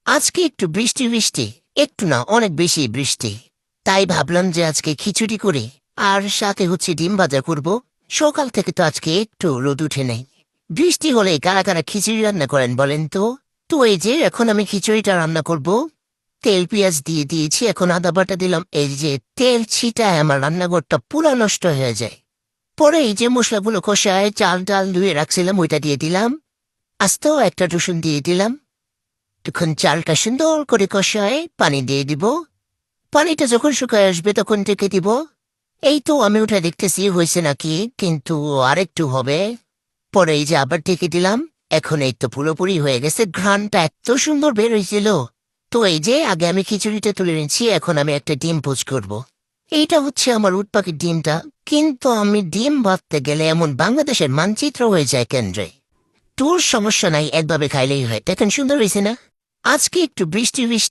আজকে একটু বৃষ্টি বৃষ্টি, একটু না অনেক বেশি বৃষ্টি। তাই ভাবলাম যে আজকে খিচুড়ি করি, আর সাথে হচ্ছে ডিম ভাজা করব। সকাল থেকে তো আজকে একটু রোদ উঠে নেই। বৃষ্টি হলে কারা কারা খিচুড়ি রান্না করেন বলেন তো? তো এই যে এখন আমি খিচুড়িটা রান্না করব। তেল পেঁয়াজ দিয়ে দিয়েছি, এখন আদা বাটা দিলাম। এই যে তেল ছিটায় আমার রান্নাঘরটা পুরা নষ্ট হয়ে যায়। পরে এই যে মশলাগুলো কষায় চাল ডাল ধুয়ে রাখছিলাম ওইটা দিয়ে দিলাম। আস্তেও একটা রসুন দিয়ে দিলাম। তখন চালটা সুন্দর করে কষায় পানি দিয়ে দিব। পানিটা যখন শুকায় আসবে তখন ঢেকে দিব। এই তো আমি ওটা দেখতেছি হয়েছে নাকি, কিন্তু আরেকটু হবে। পরে এই যে আবার ঢেকে দিলাম। এখন এই তো পুরোপুরি হয়ে গেছে, ঘ্রাণটা এত সুন্দর বের হয়েছিল। তো এই যে আগে আমি খিচুড়িটা তুলে নিচ্ছি, এখন আমি একটা ডিম পোচ করব। এইটা হচ্ছে আমার উট পাখির ডিমটা। কিন্তু আমি ডিম ভাবতে গেলে এমন বাংলাদেশের মানচিত্র হয়ে যায় কেন্দ্রে। তোর সমস্যা নাই, একভাবে খাইলেই হয়। দেখেন সুন্দর হয়েছে না? আজকে একটু বৃষ্টি বৃষ্টি